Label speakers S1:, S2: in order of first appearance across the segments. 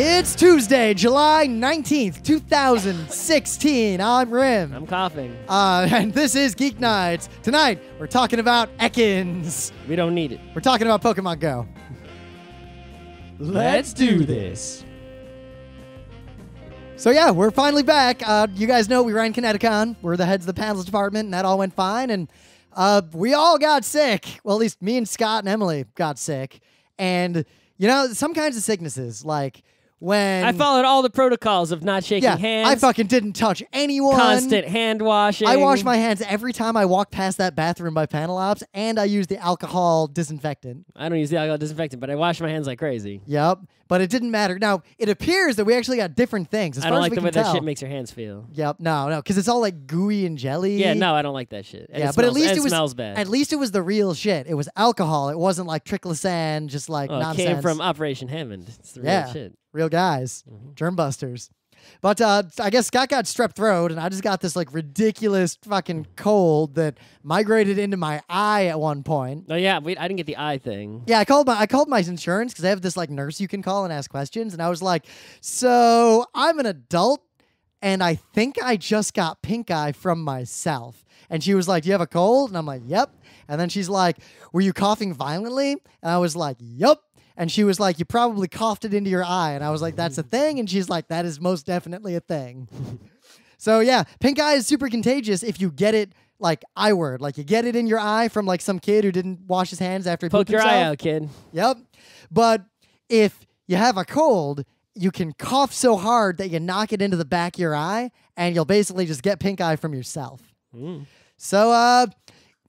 S1: It's Tuesday, July 19th, 2016. I'm Rim.
S2: I'm coughing.
S1: And this is Geek Nights. Tonight, we're talking about Ekans.
S2: We don't need it.
S1: We're talking about Pokemon Go.
S2: Let's do this.
S1: So yeah, we're finally back. You guys know we ran Kineticon. We're the heads of the panels department, and that all went fine. And we all got sick. Well, at least me and Scott and Emily got sick. And, you know, some kinds of sicknesses, like when...
S2: I followed all the protocols of not shaking hands.
S1: I fucking didn't touch anyone.
S2: Constant hand washing.
S1: I wash my hands every time I walk past that bathroom by panel ops, and I use the alcohol disinfectant.
S2: I don't use the alcohol disinfectant, but I wash my hands like crazy.
S1: Yep, but it didn't matter. Now, it appears that we actually got different things. As
S2: I
S1: far
S2: don't
S1: as
S2: like
S1: we
S2: the way
S1: can
S2: that
S1: tell.
S2: shit makes your hands feel.
S1: Yep, no, because it's all like gooey and jelly.
S2: Yeah, no, I don't like that shit. And
S1: yeah,
S2: it
S1: but
S2: smells,
S1: at least it
S2: smells bad.
S1: At least it was the real shit. It was alcohol. It wasn't like triclosan, just like nonsense.
S2: It came from Operation Hammond. It's the real shit.
S1: Real guys, germ busters. But I guess Scott got strep throat, and I just got this like ridiculous fucking cold that migrated into my eye at one point.
S2: Oh yeah, I didn't get the eye thing.
S1: Yeah, I called my insurance because I have this like nurse you can call and ask questions, and I was like, so I'm an adult, and I think I just got pink eye from myself. And she was like, do you have a cold? And I'm like, yep. And then she's like, were you coughing violently? And I was like, yep. And she was like, you probably coughed it into your eye. And I was like, that's a thing? And she's like, that is most definitely a thing. So yeah, pink eye is super contagious if you get it like eyeward. Like you get it in your eye from like some kid who didn't wash his hands after he
S2: Poke
S1: pooped
S2: your
S1: himself.
S2: eye out, kid.
S1: Yep. But if you have a cold, you can cough so hard that you knock it into the back of your eye, and you'll basically just get pink eye from yourself. So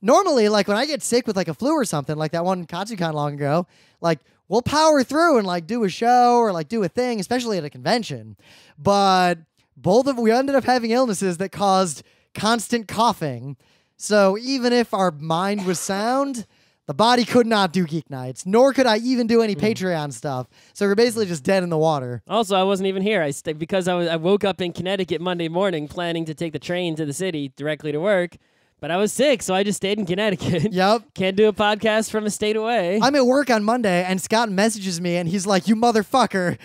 S1: normally, like when I get sick with like a flu or something, like that one Katsucon long ago, like we'll power through and like do a show or like do a thing, especially at a convention. But we ended up having illnesses that caused constant coughing. So even if our mind was sound, the body could not do Geek Nights, nor could I even do any Patreon stuff. So we're basically just dead in the water.
S2: Also, I wasn't even here. Because I woke up in Connecticut Monday morning planning to take the train to the city directly to work. But I was sick, so I just stayed in Connecticut.
S1: Yep.
S2: Can't do a podcast from a state away.
S1: I'm at work on Monday, and Scott messages me, and he's like, you motherfucker.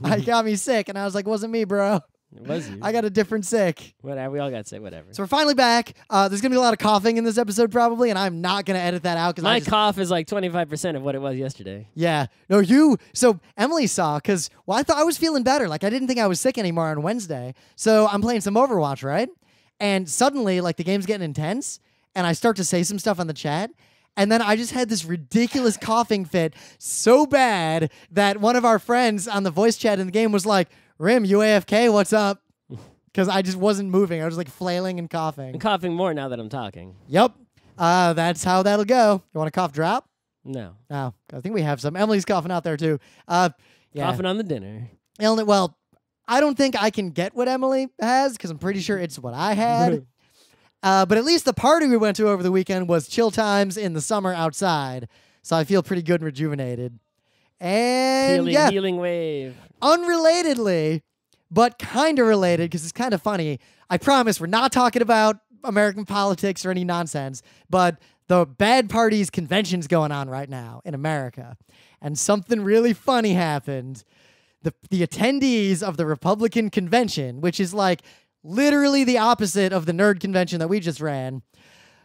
S1: I got me sick. And I was like, wasn't me, bro.
S2: It was you.
S1: I got a different sick.
S2: Whatever. We all got sick. Whatever.
S1: So we're finally back. There's going to be a lot of coughing in this episode, probably, and I'm not going to edit that out.
S2: My cough is like 25% of what it was yesterday.
S1: Yeah. No, so Emily saw, because, well, I thought I was feeling better. Like, I didn't think I was sick anymore on Wednesday. So I'm playing some Overwatch, right? And suddenly, like, the game's getting intense, and I start to say some stuff on the chat, and then I just had this ridiculous coughing fit so bad that one of our friends on the voice chat in the game was like, Rim, you AFK, what's up? Because I just wasn't moving. I was, like, flailing and coughing.
S2: I'm coughing more now that I'm talking.
S1: Yep. That's how that'll go. You want a cough drop?
S2: No.
S1: Oh, I think we have some. Emily's coughing out there, too. Yeah.
S2: Coughing on the dinner.
S1: Well, I don't think I can get what Emily has because I'm pretty sure it's what I had. But at least the party we went to over the weekend was chill times in the summer outside. So I feel pretty good and rejuvenated. And
S2: healing wave.
S1: Unrelatedly, but kind of related because it's kind of funny. I promise we're not talking about American politics or any nonsense, but the Bad Parties convention's going on right now in America. And something really funny happened. The attendees of the Republican convention, which is like literally the opposite of the nerd convention that we just ran,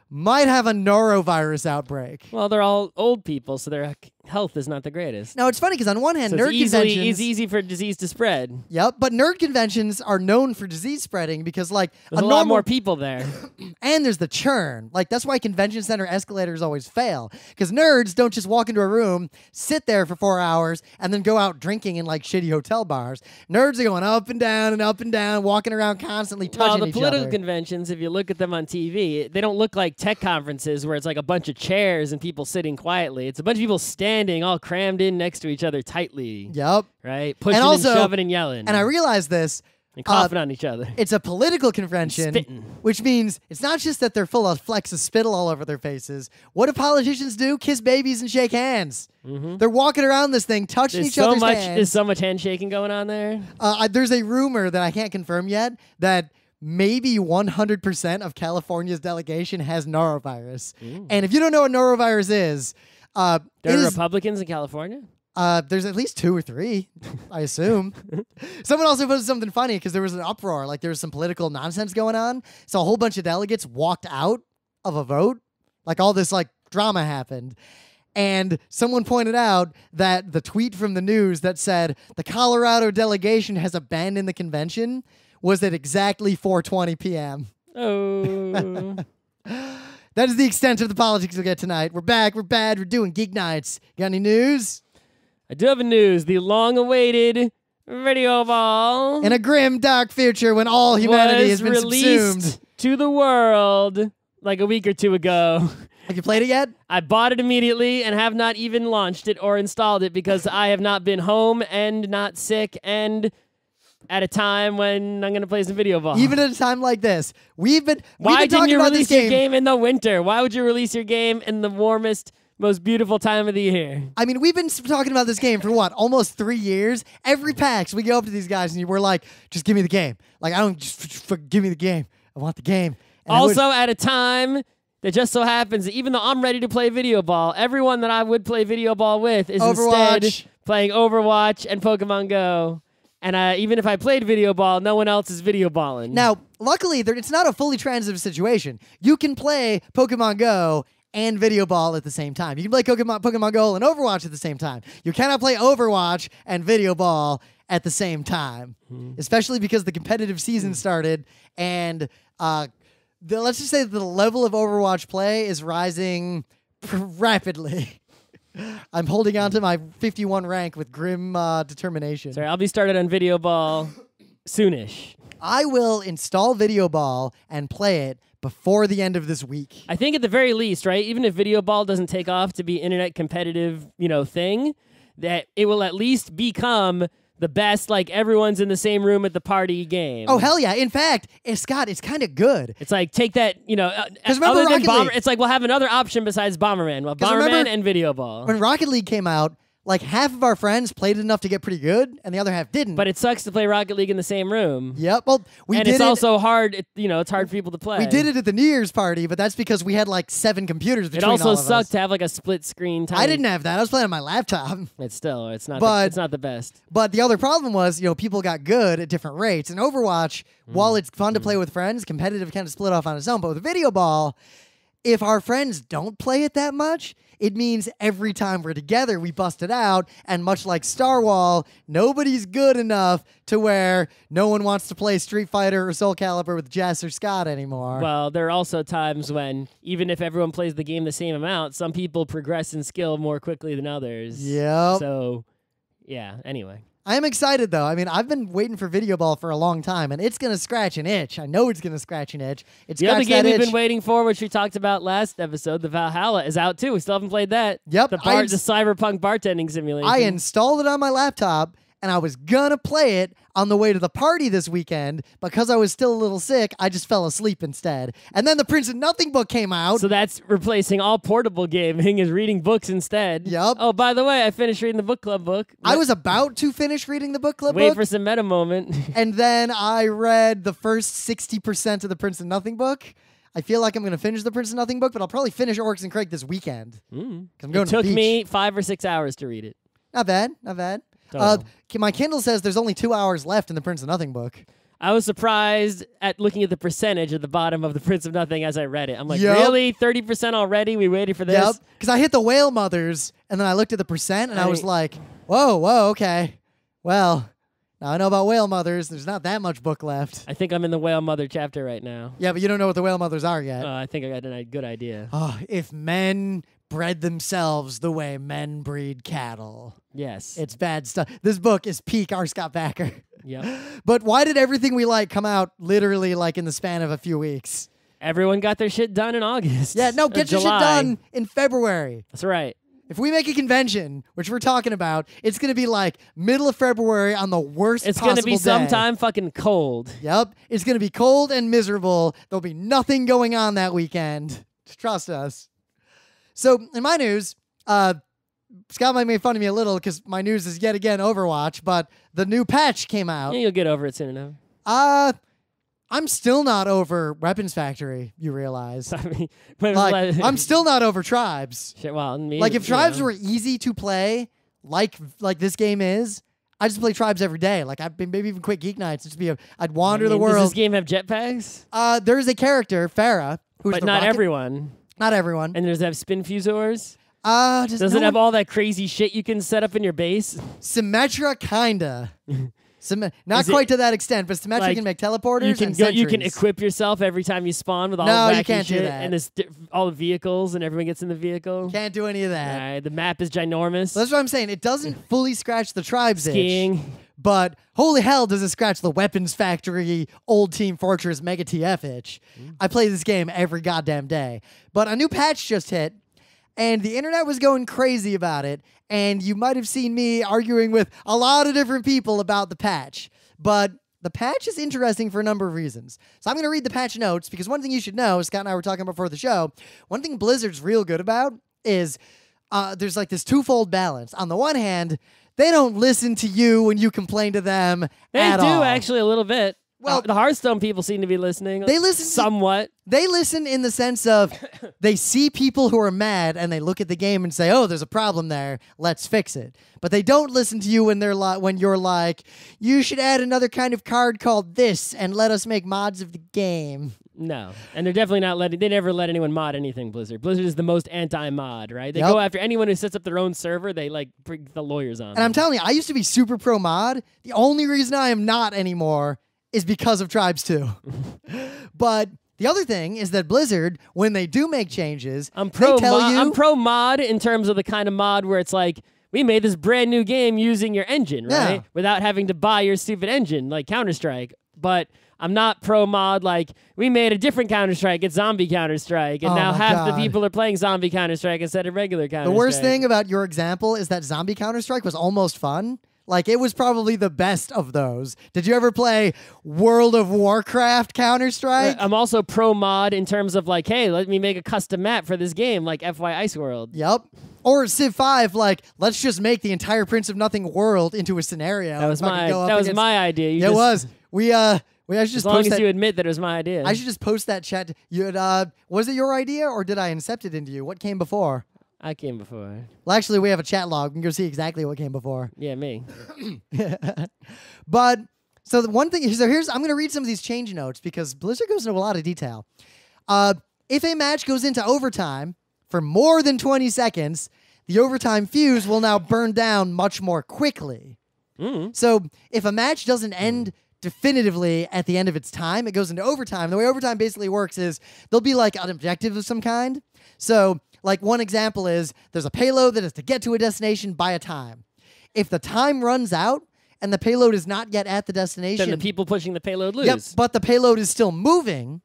S1: might have a norovirus outbreak.
S2: Well, they're all old people, so their health is not the greatest.
S1: Now, it's funny because on one hand, nerd conventions...
S2: It's easy for disease to spread.
S1: Yep, but nerd conventions are known for disease spreading because, like...
S2: There's a lot more people there.
S1: And there's the churn. Like, that's why convention center escalators always fail. Because nerds don't just walk into a room, sit there for 4 hours, and then go out drinking in, like, shitty hotel bars. Nerds are going up and down, walking around constantly touching each other.
S2: Well, the political conventions, if you look at them on TV, they don't look like tech conferences where it's like a bunch of chairs and people sitting quietly. It's a bunch of people standing all crammed in next to each other tightly.
S1: Yep.
S2: Right? Pushing and shoving and yelling.
S1: And I realized this.
S2: And coughing on each other.
S1: It's a political convention,
S2: spitting.
S1: Which means it's not just that they're full of flecks of spittle all over their faces. What do politicians do? Kiss babies and shake hands. They're walking around this thing, touching each other's hands.
S2: There's so much handshaking going on there.
S1: There's a rumor that I can't confirm yet that maybe 100% of California's delegation has norovirus. And if you don't know what norovirus is,
S2: there are Republicans in California?
S1: There's at least 2 or 3, I assume. Someone also posted something funny because there was an uproar, like there was some political nonsense going on. So a whole bunch of delegates walked out of a vote, like all this like drama happened. And someone pointed out that the tweet from the news that said the Colorado delegation has abandoned the convention was at exactly 4:20 p.m.
S2: Oh.
S1: That is the extent of the politics we'll get tonight. We're back. We're bad. We're doing Geek Nights. Got any news?
S2: I do have a news. The long-awaited video ball
S1: In a grim, dark future when all humanity has
S2: was
S1: been
S2: released
S1: subsumed.
S2: to the world like a week or 2 ago.
S1: Have you played it yet?
S2: I bought it immediately and have not even launched it or installed it because I have not been home and not sick and at a time when I'm going to play some video ball.
S1: Even at a time like this, we've been
S2: Why didn't
S1: talking
S2: you
S1: about
S2: release
S1: this
S2: your game in the winter? Why would you release your game in the warmest, most beautiful time of the year?
S1: I mean, we've been talking about this game for what, almost 3 years? Every PAX, we go up to these guys and we're like, just give me the game. Like, I don't just give me the game. I want the game. And
S2: Also, at a time that just so happens that even though I'm ready to play video ball, everyone that I would play video ball with is
S1: Overwatch.
S2: instead playing Overwatch and Pokemon Go. And even if I played video ball, no one else is video balling.
S1: Now, luckily, it's not a fully transitive situation. You can play Pokemon Go and video ball at the same time. You can play Pokemon Go and Overwatch at the same time. You cannot play Overwatch and video ball at the same time, especially because the competitive season started and let's just say that the level of Overwatch play is rising rapidly. I'm holding on to my 51 rank with grim determination.
S2: Sorry, I'll be started on video ball soonish.
S1: I will install video ball and play it before the end of this week.
S2: I think at the very least, right, even if video ball doesn't take off to be internet competitive, thing, that it will at least become the best, like everyone's in the same room at the party game.
S1: Oh, hell yeah. In fact, Scott, it's kind of good.
S2: It's like, take that,
S1: remember
S2: other than
S1: Rocket League.
S2: it's like we'll have another option besides Bomberman. Well,
S1: 'Cause
S2: Bomberman
S1: remember
S2: and video ball.
S1: When Rocket League came out, like half of our friends played enough to get pretty good, and the other half didn't.
S2: But it sucks to play Rocket League in the same room.
S1: Yep. Well,
S2: And it's also hard, it's hard for people to play.
S1: We did it at the New Year's party, but that's because we had like 7 computers between
S2: It also
S1: all of us.
S2: sucked to have like a split screen time.
S1: I didn't have that. I was playing on my laptop.
S2: It's not
S1: But-
S2: the best.
S1: But the other problem was, people got good at different rates. And Overwatch, while it's fun to play with friends, competitive kind of split off on its own. But with video ball, if our friends don't play it that much, it means every time we're together, we bust it out. And much like Star Wall, nobody's good enough to where no one wants to play Street Fighter or Soul Calibur with Jess or Scott anymore.
S2: Well, there are also times when, even if everyone plays the game the same amount, some people progress in skill more quickly than others.
S1: Yep.
S2: So, yeah, anyway.
S1: I am excited, though. I mean, I've been waiting for video ball for a long time, and it's going to scratch an itch. I know it's going to scratch an itch.
S2: The other game we've been waiting for, which we talked about last episode, the Valhalla, is out too. We still haven't played that.
S1: Yep.
S2: The cyberpunk bartending simulation.
S1: I installed it on my laptop, and I was going to play it on the way to the party this weekend. Because I was still a little sick, I just fell asleep instead. And then the Prince of Nothing book came out.
S2: So that's replacing all portable gaming is reading books instead.
S1: Yep.
S2: Oh, by the way, I finished reading the book club book.
S1: I was about to finish reading the book club
S2: Wait
S1: book.
S2: for some meta moment.
S1: And then I read the first 60% of the Prince of Nothing book. I feel like I'm going to finish the Prince of Nothing book, but I'll probably finish Orcs and Craig this weekend. 'Cause I'm going
S2: It
S1: to
S2: took
S1: the beach.
S2: me 5 or 6 hours to read it.
S1: Not bad, not bad.
S2: Total.
S1: My Kindle says there's only 2 hours left in the Prince of Nothing book.
S2: I was surprised at looking at the percentage at the bottom of the Prince of Nothing as I read it. I'm like,
S1: Yep.
S2: really? 30% already? We waited for this?
S1: Yep. Because I hit the whale mothers, and then I looked at the percent, and I was like, whoa, okay. Well, now I know about whale mothers. There's not that much book left.
S2: I think I'm in the whale mother chapter right now.
S1: Yeah, but you don't know what the whale mothers are yet.
S2: I think I got a good idea.
S1: Oh, if men bred themselves the way men breed cattle.
S2: Yes.
S1: It's bad stuff. This book is peak R. Scott Backer.
S2: Yep.
S1: But why did everything we like come out literally like in the span of a few weeks?
S2: Everyone got their shit done in August.
S1: Yeah, no,
S2: Or
S1: get your shit
S2: July.
S1: done in February.
S2: That's right.
S1: If we make a convention, which we're talking about, it's going to be like middle of February on the worst
S2: It's
S1: possible
S2: going to be
S1: day.
S2: sometime fucking cold.
S1: Yep. It's going to be cold and miserable. There'll be nothing going on that weekend. Just trust us. So, in my news, Scott might make fun of me a little because my news is yet again Overwatch, but the new patch came out.
S2: Yeah, you'll get over it soon enough.
S1: I'm still not over Weapons Factory, you realize.
S2: I mean,
S1: Like, I'm still not over Tribes.
S2: Shit, well, me,
S1: Like, if Tribes
S2: you know.
S1: were easy to play, like this game is, I just play Tribes every day. Like I've been maybe even quit GeekNights. Just I'd wander the world.
S2: Does this game have jetpacks?
S1: There's a character, Farah, who's
S2: but
S1: the
S2: not
S1: rocket.
S2: everyone.
S1: Not everyone.
S2: And does it have spin fusors?
S1: Does
S2: it have all that crazy shit you can set up in your base?
S1: Symmetra, kinda. Not quite to that extent, but Symmetra can make teleporters.
S2: You can equip yourself every time you spawn with all wacky
S1: you can't
S2: shit,
S1: do that.
S2: and there's all the vehicles, and everyone gets in the vehicle.
S1: Can't do any of that.
S2: All right, the map is ginormous.
S1: That's what I'm saying. It doesn't fully scratch the Tribes
S2: Skiing.
S1: itch, but holy hell does it scratch the Weapons Factory, Old Team Fortress, Mega TF itch. I play this game every goddamn day. But a new patch just hit, and the internet was going crazy about it, and you might have seen me arguing with a lot of different people about the patch. But the patch is interesting for a number of reasons. So I'm going to read the patch notes, because one thing you should know, Scott and I were talking before the show, one thing Blizzard's real good about is there's like this twofold balance. On the one hand, they don't listen to you when you complain to them at all.
S2: They do, actually, a little bit.
S1: Well,
S2: the Hearthstone people seem to be listening.
S1: They listen
S2: somewhat.
S1: They listen in the sense of they see people who are mad and they look at the game and say, "Oh, there's a problem there. Let's fix it." But they don't listen to you when you're like, "You should add another kind of card called this and let us make mods of the game."
S2: No, and they're definitely not letting. They never let anyone mod anything. Blizzard is the most anti-mod, right? They go after anyone who sets up their own server. They like bring the lawyers on.
S1: And I'm telling you, I used to be super pro mod. The only reason I am not anymore is because of Tribes 2. But the other thing is that Blizzard, when they do make changes,
S2: I'm pro mod in terms of the kind of mod where it's like, we made this brand new game using your engine, right?
S1: Yeah.
S2: Without having to buy your stupid engine, like Counter-Strike. But I'm not pro mod like, we made a different Counter-Strike, it's zombie Counter-Strike, and now half the people are playing zombie Counter-Strike instead of regular Counter-Strike.
S1: The worst thing about your example is that zombie Counter-Strike was almost fun. Like, it was probably the best of those. Did you ever play World of Warcraft Counter-Strike?
S2: I'm also pro mod in terms of like, hey, let me make a custom map for this game, like FY Ice World.
S1: Yep. Or Civ 5, like, let's just make the entire Prince of Nothing world into a scenario.
S2: That was my idea.
S1: It was. I should just
S2: as long as you admit that it was my idea.
S1: I should just post that chat. Was it your idea, or did I incept it into you? What came before?
S2: I came before.
S1: Well, actually, we have a chat log. We can go see exactly what came before.
S2: Yeah, me.
S1: But, so the one thing, I'm going to read some of these change notes because Blizzard goes into a lot of detail. If a match goes into overtime for more than 20 seconds, the overtime fuse will now burn down much more quickly. So if a match doesn't end definitively at the end of its time, it goes into overtime. The way overtime basically works is there'll be like an objective of some kind. So like one example is there's a payload that is to get to a destination by a time. If the time runs out and the payload is not yet at the destination,
S2: then the people pushing the payload lose.
S1: Yep, but the payload is still moving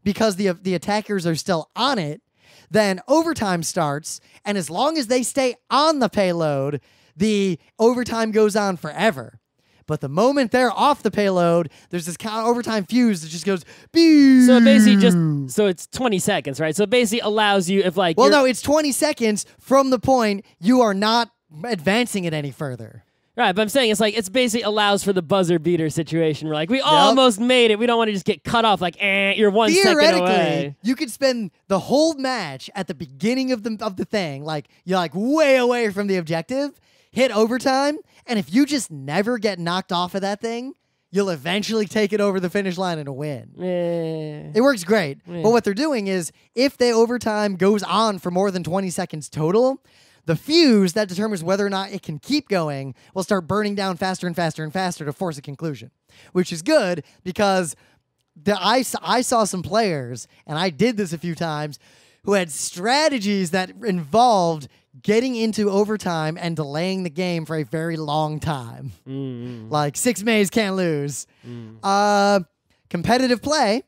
S1: because the attackers are still on it. Then overtime starts, and as long as they stay on the payload, the overtime goes on forever. But the moment they're off the payload, there's this overtime fuse that just goes, Boo!
S2: So it basically it's 20 seconds, right? So it basically allows you, if like...
S1: Well, no, it's 20 seconds from the point you are not advancing it any further.
S2: Right, but I'm saying it's basically allows for the buzzer beater situation. We're like, we almost made it. We don't want to just get cut off like, you're 1 second away.
S1: Theoretically, you could spend the whole match at the beginning of the thing, like you're like way away from the objective, hit overtime, and if you just never get knocked off of that thing, you'll eventually take it over the finish line and win. It works great. But what they're doing is, if the overtime goes on for more than 20 seconds total, the fuse that determines whether or not it can keep going will start burning down faster and faster and faster to force a conclusion, which is good because I saw some players, and I did this a few times, who had strategies that involved getting into overtime and delaying the game for a very long time. Like 6 Mays can't lose. Competitive play.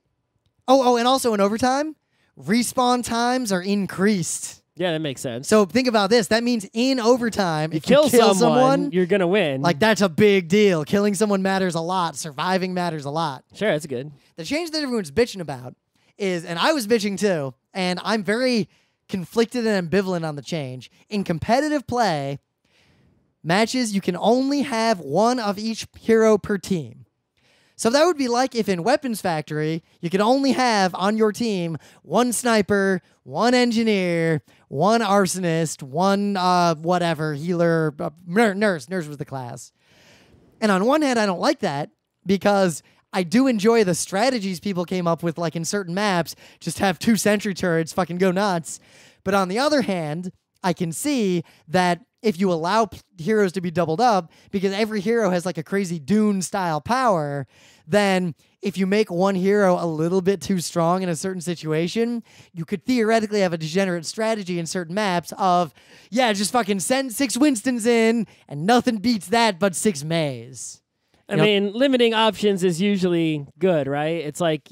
S1: Oh, and also in overtime, respawn times are increased.
S2: Yeah, that makes sense.
S1: So think about this. That means in overtime, if you kill someone,
S2: you're going to win.
S1: Like, that's a big deal. Killing someone matters a lot. Surviving matters a lot.
S2: Sure, that's good.
S1: The change that everyone's bitching about is, and I was bitching too, and I'm very conflicted and ambivalent on the change. In competitive play, matches, you can only have one of each hero per team. So that would be like if in Weapons Factory, you could only have on your team one sniper, one engineer, one arsonist, one whatever, healer, nurse. Nurse was the class. And on one hand, I don't like that because I do enjoy the strategies people came up with, like in certain maps, just have 2 sentry turrets, fucking go nuts. But on the other hand, I can see that if you allow heroes to be doubled up, because every hero has like a crazy Dune style power, then if you make one hero a little bit too strong in a certain situation, you could theoretically have a degenerate strategy in certain maps of, yeah, just fucking send 6 Winstons in and nothing beats that but 6 Mays.
S2: I mean, limiting options is usually good, right? It's like,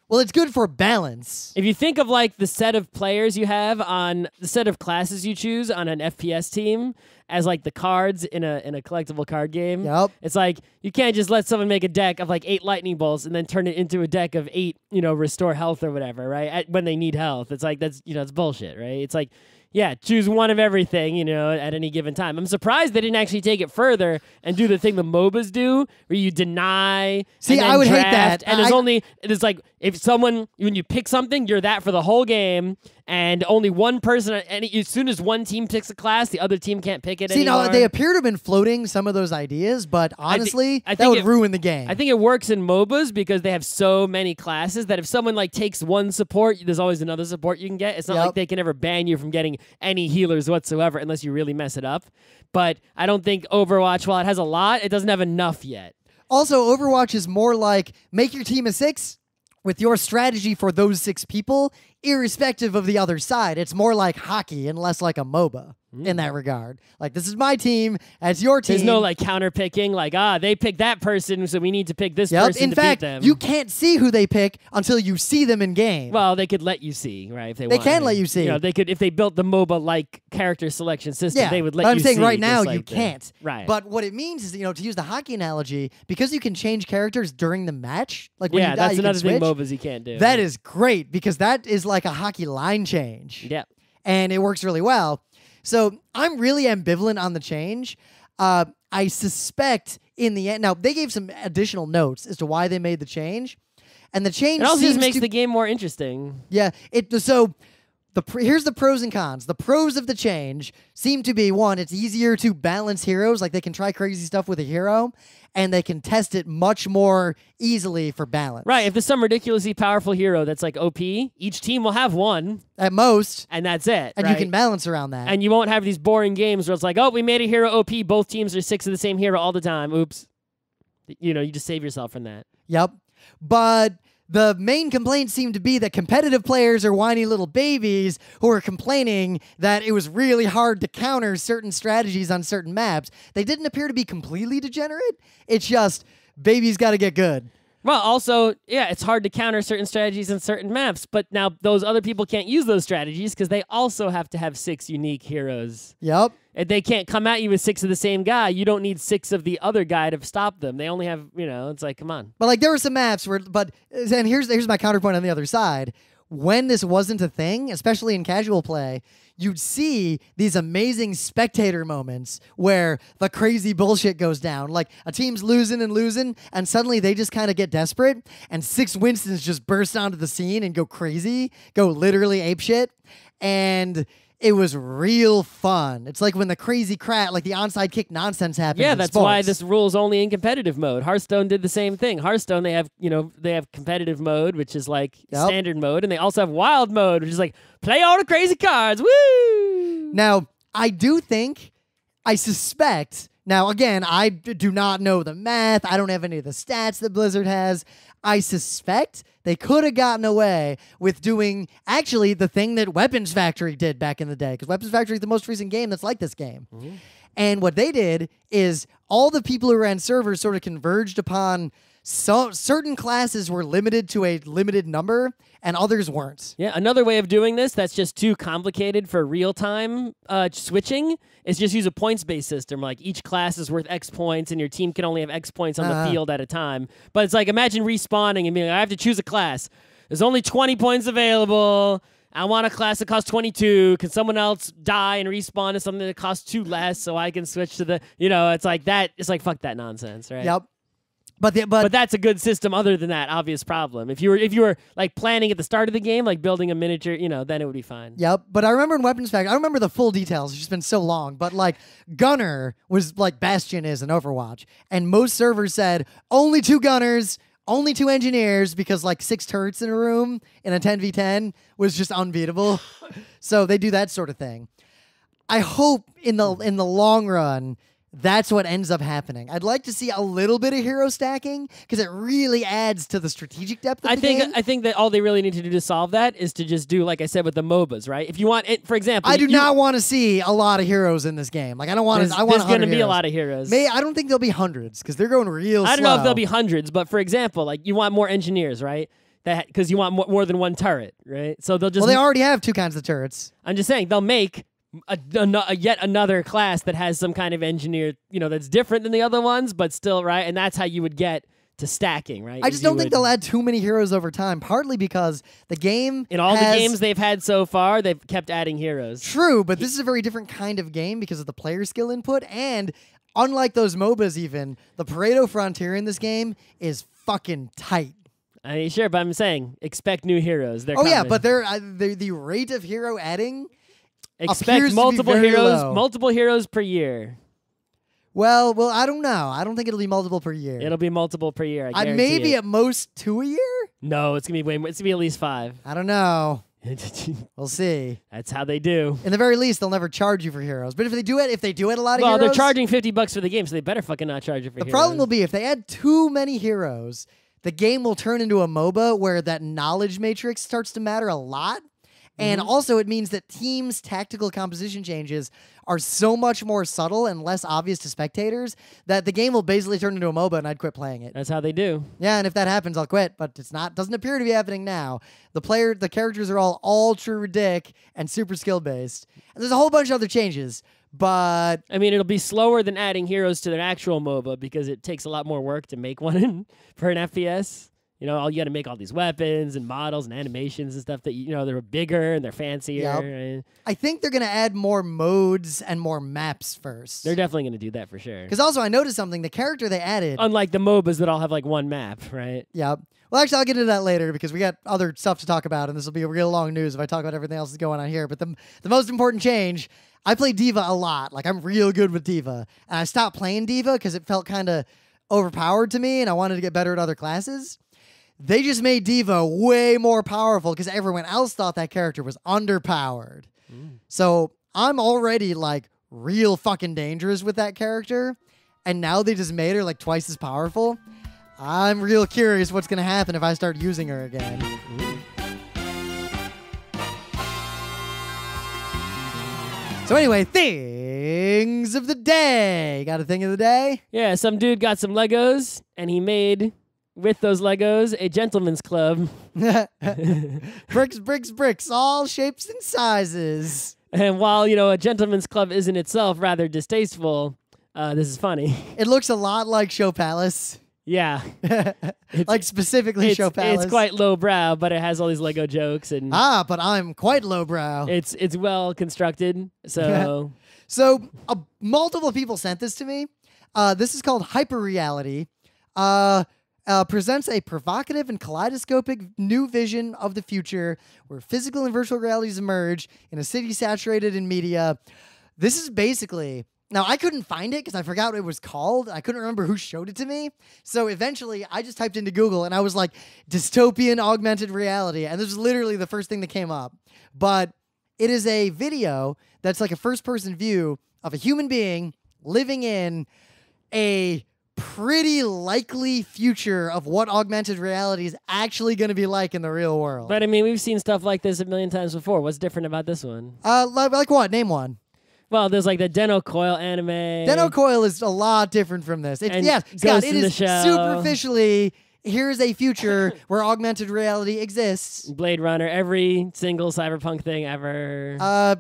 S1: Well, it's good for balance.
S2: if you think of like the set of players you have on the set of classes you choose on an FPS team as like the cards in a collectible card game,
S1: Yep.
S2: it's like you can't just let someone make a deck of like 8 lightning bolts and then turn it into a deck of 8, restore health or whatever, right? When they need health. It's like it's bullshit, right? It's like, yeah, choose one of everything, at any given time. I'm surprised they didn't actually take it further and do the thing the MOBAs do, where you deny.
S1: See,
S2: and then
S1: I would hate
S2: draft,
S1: that.
S2: And it's like if someone, when you pick something, you're that for the whole game, and only one person. As soon as one team picks a class, the other team can't pick it anymore.
S1: See, now they appear to have been floating some of those ideas, but honestly,
S2: I
S1: that
S2: think
S1: would ruin the game.
S2: I think it works in MOBAs because they have so many classes that if someone like takes one support, there's always another support you can get. It's not like they can ever ban you from getting any healers whatsoever unless you really mess it up. But I don't think Overwatch, while it has a lot, it doesn't have enough yet.
S1: Also, Overwatch is more like make your team a 6 with your strategy for those 6 people, irrespective of the other side. It's more like hockey and less like a MOBA in that regard. Like, this is my team, it's your team.
S2: There's no like counter picking, like, they picked that person, so we need to pick this person
S1: in
S2: to
S1: fact,
S2: beat them.
S1: you can't see who they pick until you see them in game.
S2: Well, they could let you see, right? If they
S1: They
S2: wanted.
S1: can let you see.
S2: They could, if they built the MOBA like character selection system,
S1: Yeah,
S2: they would let
S1: but
S2: you
S1: I'm saying
S2: see.
S1: right now
S2: just
S1: you
S2: like
S1: can't.
S2: Right.
S1: But what it means is, to use the hockey analogy, because you can change characters during the match, like when
S2: yeah,
S1: you die,
S2: that's
S1: you
S2: another
S1: can
S2: thing
S1: switch.
S2: MOBAs you can't do.
S1: That is great because that is like a hockey line change.
S2: Yeah.
S1: And it works really well. So I'm really ambivalent on the change. I suspect in the end, now they gave some additional notes as to why they made the change. And the change
S2: It also
S1: seems
S2: just makes
S1: to,
S2: the game more interesting.
S1: Yeah. Here's the pros and cons. The pros of the change seem to be, one, it's easier to balance heroes. Like, they can try crazy stuff with a hero, and they can test it much more easily for balance.
S2: Right. If there's some ridiculously powerful hero that's like OP, each team will have one.
S1: At most.
S2: And that's it.
S1: And
S2: right?
S1: you can balance around that.
S2: And you won't have these boring games where it's like, we made a hero OP. Both teams are 6 of the same hero all the time. Oops. You just save yourself from that.
S1: Yep. But the main complaints seem to be that competitive players are whiny little babies who are complaining that it was really hard to counter certain strategies on certain maps. They didn't appear to be completely degenerate. It's just babies got to get good.
S2: Well, also, yeah, it's hard to counter certain strategies in certain maps, but now those other people can't use those strategies because they also have to have 6 unique heroes.
S1: Yep.
S2: And they can't come at you with 6 of the same guy. You don't need 6 of the other guy to stop them. They only have, it's like, come on.
S1: But like there were some maps where, and here's my counterpoint on the other side. When this wasn't a thing, especially in casual play, you'd see these amazing spectator moments where the crazy bullshit goes down. Like a team's losing, and suddenly they just kind of get desperate, and 6 Winstons just burst onto the scene and go crazy, go literally apeshit, and it was real fun. It's like when the crazy crap, like the onside kick nonsense happens.
S2: Yeah,
S1: in
S2: that's
S1: sports.
S2: why this rule's only in competitive mode. Hearthstone did the same thing. Hearthstone, they have competitive mode, which is like standard mode, and they also have wild mode, which is like play all the crazy cards. Woo!
S1: Now, I suspect. Now, again, I do not know the math. I don't have any of the stats that Blizzard has. I suspect they could have gotten away with doing actually the thing that Weapons Factory did back in the day, because Weapons Factory is the most recent game that's like this game. Mm-hmm. And what they did is all the people who ran servers sort of converged upon certain classes were limited to a limited number and others weren't.
S2: Yeah, another way of doing this that's just too complicated for real-time switching is just use a points-based system. Like each class is worth X points and your team can only have X points on the field at a time. But it's like imagine respawning and being like, I have to choose a class. There's only 20 points available. I want a class that costs 22. Can someone else die and respawn to something that costs 2 less so I can switch to the, it's like that. It's like, fuck that nonsense, right?
S1: Yep.
S2: But that's a good system. Other than that obvious problem, if you were like planning at the start of the game, like building a miniature, then it would be fine.
S1: Yep. But I remember in Weapons Factory, I remember the full details. It's just been so long. But like Gunner was like Bastion is in Overwatch, and most servers said only 2 gunners, only 2 engineers, because like 6 turrets in a room in a 10v10 was just unbeatable. So they do that sort of thing. I hope in the long run, that's what ends up happening. I'd like to see a little bit of hero stacking because it really adds to the strategic depth of the game.
S2: I think that all they really need to do to solve that is to just do, like I said, with the MOBAs, right? If you want it, for example,
S1: I do not want to see a lot of heroes in this game. Like I don't want to. I want
S2: there's going to be a lot of heroes.
S1: I don't think there'll be hundreds because they're going real slow.
S2: I don't know if there'll be hundreds, but for example, like you want more engineers, right? Because you want more than 1 turret, right? So they'll just.
S1: Well, they already have 2 kinds of turrets.
S2: I'm just saying they'll make yet another class that has some kind of engineer, that's different than the other ones, but still, right? And that's how you would get to stacking, right?
S1: I just don't think they'll add too many heroes over time, partly because the game
S2: in all the games they've had so far, they've kept adding heroes.
S1: True, but this is a very different kind of game because of the player skill input, and unlike those MOBAs even, the Pareto frontier in this game is fucking tight.
S2: I mean, sure, but I'm saying expect new heroes. They're
S1: yeah, but the rate of hero adding
S2: expect multiple heroes per year.
S1: Well, I don't know. I don't think it'll be multiple per year.
S2: It'll be multiple per year. I guarantee
S1: maybe
S2: it.
S1: at most 2 a year.
S2: No, it's gonna be it's gonna be at least 5.
S1: I don't know. We'll see.
S2: That's how they do.
S1: In the very least, they'll never charge you for heroes. But if they do it a lot of heroes,
S2: well, they're charging $50 for the game, so they better fucking not charge you for heroes.
S1: The problem will be if they add too many heroes, the game will turn into a MOBA where that knowledge matrix starts to matter a lot. And also it means that teams' tactical composition changes are so much more subtle and less obvious to spectators that the game will basically turn into a MOBA and I'd quit playing it.
S2: That's how they do.
S1: Yeah, and if that happens, I'll quit, but doesn't appear to be happening now. The characters are all true dick and super skill-based. And there's a whole bunch of other changes, but...
S2: I mean, it'll be slower than adding heroes to their actual MOBA because it takes a lot more work to make one for an FPS. You got to make all these weapons and models and animations and stuff that, they're bigger and they're fancier.
S1: Yep.
S2: Right?
S1: I think they're going to add more modes and more maps first.
S2: They're definitely going to do that for sure.
S1: Because also I noticed something. The character they added...
S2: Unlike the MOBAs that all have like 1 map, right?
S1: Yep. Well, actually, I'll get into that later because we got other stuff to talk about, and this will be a real long news if I talk about everything else that's going on here. But the most important change, I play D.Va a lot. Like, I'm real good with D.Va. And I stopped playing D.Va because it felt kind of overpowered to me, and I wanted to get better at other classes. They just made D.Va way more powerful because everyone else thought that character was underpowered. So I'm already like real fucking dangerous with that character. And now they just made her like twice as powerful. I'm real curious what's going to happen if I start using her again. So anyway, things of the day. Got a thing of the day?
S2: Yeah, some dude got some Legos and he made... with those Legos, a gentleman's club.
S1: Bricks, bricks, bricks, all shapes and sizes.
S2: And while, a gentleman's club is in itself rather distasteful, this is funny.
S1: It looks a lot like Show Palace.
S2: Yeah.
S1: Like specifically Show Palace.
S2: It's quite lowbrow, but it has all these Lego jokes. And
S1: but I'm quite lowbrow.
S2: It's well constructed, so...
S1: So, multiple people sent this to me. This is called Hyperreality. Presents a provocative and kaleidoscopic new vision of the future where physical and virtual realities emerge in a city saturated in media. This is basically... Now, I couldn't find it because I forgot what it was called. I couldn't remember who showed it to me. So eventually, I just typed into Google and I was like, dystopian augmented reality. And this was literally the first thing that came up. But it is a video that's like a first-person view of a human being living in a... pretty likely future of what augmented reality is actually going to be like in the real world.
S2: But I mean, we've seen stuff like this a million times before. What's different about this one?
S1: Like what? Name one.
S2: Well, there's like the Deno Coil anime.
S1: Deno Coil is a lot different from this. Yes, Scott, it is superficially... Here's a future where augmented reality exists.
S2: Blade Runner, every single cyberpunk thing ever.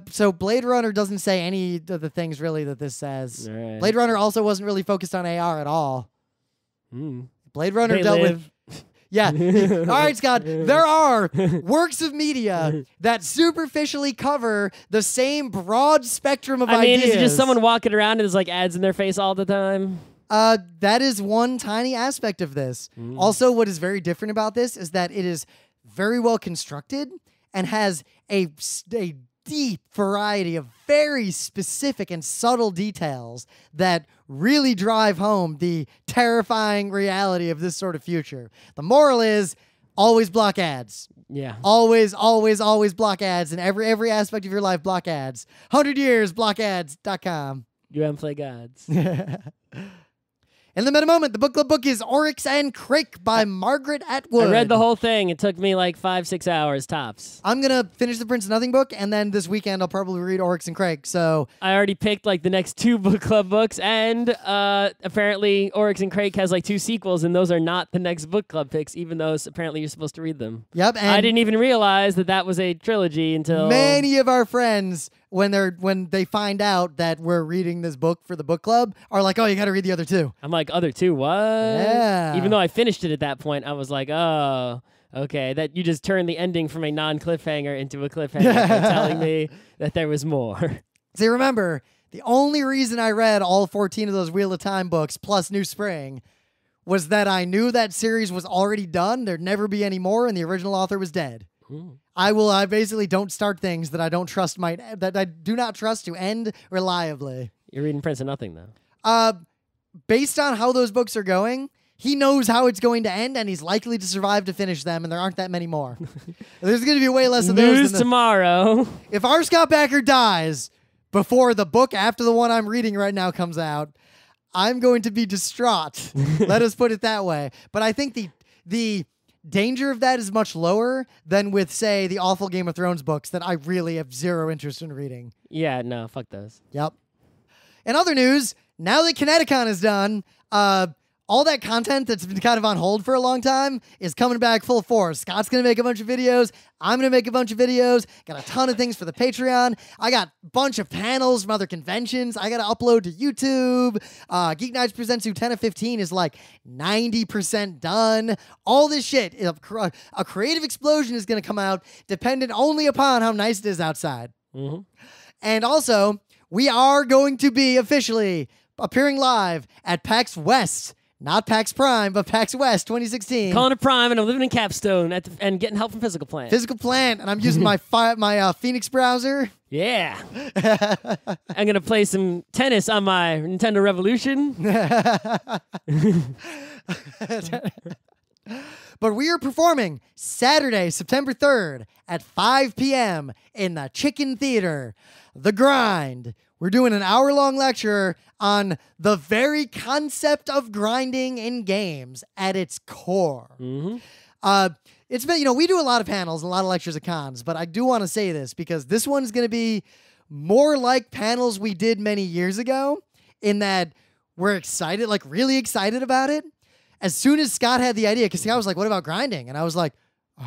S1: So Blade Runner doesn't say any of the things really that this says.
S2: Right.
S1: Blade Runner also wasn't really focused on AR at all. Blade Runner
S2: They
S1: dealt
S2: live.
S1: with... Yeah. All right, Scott. There are works of media that superficially cover the same broad spectrum of ideas.
S2: I mean, is it just someone walking around and there's like ads in their face all the time?
S1: That is one tiny aspect of this. Also, what is very different about this is that it is very well constructed and has a deep variety of very specific and subtle details that really drive home the terrifying reality of this sort of future. The moral is always block ads.
S2: Yeah.
S1: Always, always, always block ads. In every aspect of your life, block ads. 100 years, blockads.com.
S2: You haven't played gods.
S1: In the meta moment, the book club book is Oryx and Crake by Margaret Atwood.
S2: I read the whole thing. It took me like 5-6 hours tops.
S1: I'm going to finish the Prince of Nothing book, and then this weekend I'll probably read Oryx and Crake. So
S2: I already picked like the next 2 book club books, and apparently Oryx and Crake has like 2 sequels, and those are not the next book club picks, even though apparently you're supposed to read them.
S1: Yep. And
S2: I didn't even realize that was a trilogy until
S1: many of our friends, when they find out that we're reading this book for the book club, are like, oh, you got to read the other 2.
S2: I'm like, other 2, what?
S1: Yeah.
S2: Even though I finished it at that point, I was like, oh, okay. That you just turned the ending from a non-cliffhanger into a cliffhanger by telling me that there was more.
S1: See, remember, the only reason I read all 14 of those Wheel of Time books plus New Spring was that I knew that series was already done. There'd never be any more, and the original author was dead. I basically don't start things that I don't trust that I do not trust to end reliably.
S2: You're reading Prince of Nothing, though.
S1: Based on how those books are going, he knows how it's going to end, and he's likely to survive to finish them, and there aren't that many more. There's going to be way less of those.
S2: News tomorrow.
S1: If R. Scott Bakker dies before the book after the one I'm reading right now comes out, I'm going to be distraught. Let us put it that way. But I think the danger of that is much lower than with, say, the awful Game of Thrones books that I really have zero interest in reading.
S2: Yeah, no, fuck those.
S1: Yep. In other news, now that Kineticon is done, all that content that's been kind of on hold for a long time is coming back full force. Scott's going to make a bunch of videos. I'm going to make a bunch of videos. Got a ton of things for the Patreon. I got a bunch of panels from other conventions I got to upload to YouTube. GeekNights Presents Utena 15 is like 90% done. All this shit, a creative explosion is going to come out dependent only upon how nice it is outside. And also, we are going to be officially appearing live at PAX West. Not PAX Prime, but PAX West 2016.
S2: Calling it Prime, and I'm living in Capstone and getting help from Physical Plant.
S1: Physical Plant, and I'm using my Phoenix browser.
S2: Yeah. I'm going to play some tennis on my Nintendo Revolution.
S1: But we are performing Saturday, September 3rd at 5 p.m. in the Chicken Theater. The Grind. We're doing an hour-long lecture on the very concept of grinding in games at its core. It's been, we do a lot of panels and a lot of lectures at cons, but I do want to say this because this one's going to be more like panels we did many years ago in that we're excited, like really excited about it. As soon as Scott had the idea, because Scott was like, what about grinding? And I was like,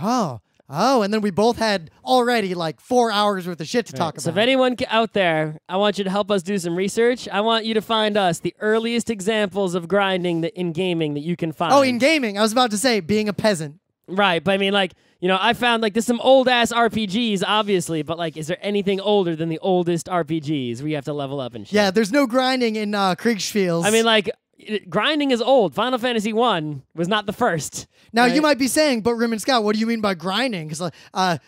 S1: oh. And then we both had already like 4 hours worth of shit to talk about.
S2: So if anyone out there, I want you to help us do some research. I want you to find us the earliest examples of grinding in gaming that you can find.
S1: Oh, in gaming. I was about to say being a peasant.
S2: Right, but I mean, like, I found like there's some old ass RPGs, obviously, but like, is there anything older than the oldest RPGs where you have to level up and shit?
S1: Yeah, there's no grinding in Kriegspiels.
S2: I mean, like, grinding is old. Final Fantasy 1 was not the first.
S1: Now,
S2: right?
S1: you might be saying, but Rim and Scott, what do you mean by grinding? Because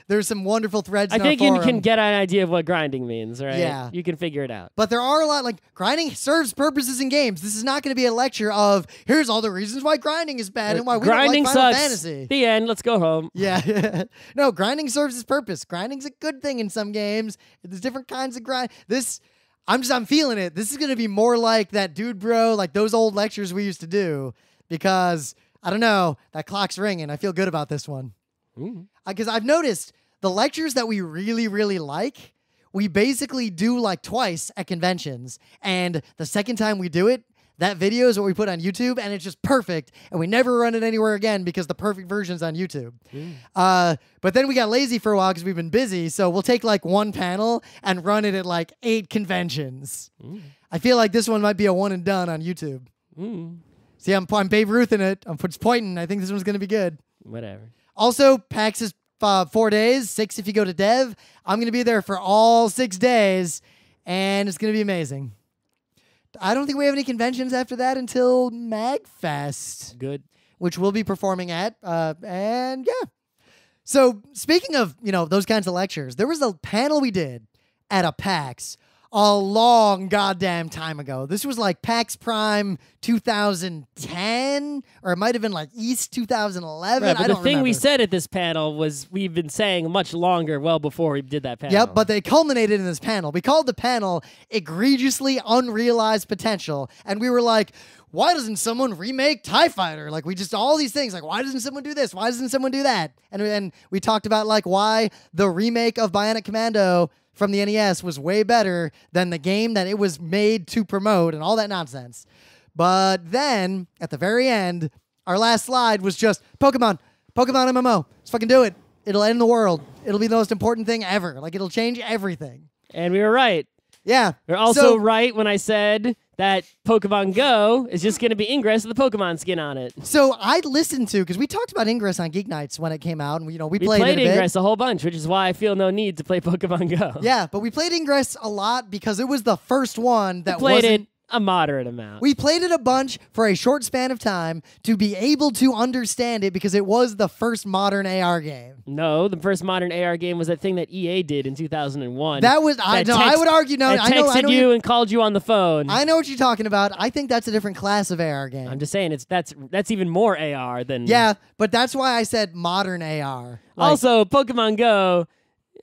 S1: there's some wonderful threads in our
S2: I think you
S1: forum.
S2: can get an idea of what grinding means, right?
S1: Yeah.
S2: You can figure it out.
S1: But there are a lot, like, grinding serves purposes in games. This is not going to be a lecture of, here's all the reasons why grinding is bad and why we
S2: grinding
S1: don't like Final
S2: sucks.
S1: Fantasy.
S2: The end. Let's go home.
S1: Yeah. No, grinding serves its purpose. Grinding's a good thing in some games. There's different kinds of grind. I'm feeling it. This is going to be more like that Dude Bro, like those old lectures we used to do because, I don't know, that clock's ringing. I feel good about this one. Because I've noticed the lectures that we really, really like, we basically do like twice at conventions. And the second time we do it, that video is what we put on YouTube, and it's just perfect, and we never run it anywhere again because the perfect version's on YouTube. But then we got lazy for a while because we've been busy, so we'll take like one panel and run it at like 8 conventions. I feel like this one might be a one and done on YouTube. See, I'm Babe Ruth in it. I'm just pointing. I think this one's going to be good.
S2: Whatever.
S1: Also, PAX is 4 days, 6 if you go to Dev. I'm going to be there for all 6 days, and it's going to be amazing. I don't think we have any conventions after that until MagFest,
S2: Good.
S1: which we'll be performing at. And yeah. So speaking of, those kinds of lectures, there was a panel we did at a PAX a long goddamn time ago. This was like PAX Prime 2010, or it might have been like East 2011.
S2: Right, but
S1: I don't
S2: the thing we
S1: remember.
S2: said at this panel was we've been saying much longer, well before we did that panel.
S1: Yep, but they culminated in this panel. We called the panel Egregiously Unrealized Potential, and we were like, why doesn't someone remake TIE Fighter? Like, we just, all these things, like, why doesn't someone do this? Why doesn't someone do that? And we talked about, like, why the remake of Bionic Commando from the NES was way better than the game that it was made to promote and all that nonsense. But then, at the very end, our last slide was just Pokemon MMO. Let's fucking do it. It'll end the world. It'll be the most important thing ever. Like, it'll change everything.
S2: And we were right.
S1: Yeah.
S2: We were also right when I said that Pokemon Go is just going to be Ingress with the Pokemon skin on it.
S1: So I listened to, because we talked about Ingress on GeekNights when it came out, and we
S2: We
S1: played it a
S2: Ingress
S1: bit.
S2: a whole bunch, which is why I feel no need to play Pokemon Go.
S1: Yeah, but we played Ingress a lot because it was the first one that
S2: Played
S1: wasn't.
S2: it a moderate amount.
S1: We played it a bunch for a short span of time to be able to understand it because it was the first modern AR game.
S2: No, the first modern AR game was that thing that EA did in 2001.
S1: That was I would argue no.
S2: That
S1: I know
S2: texted you and called you on the phone.
S1: I know what you're talking about. I think that's a different class of AR game.
S2: I'm just saying that's even more AR than
S1: Yeah, but that's why I said modern AR. Like,
S2: also, Pokemon Go,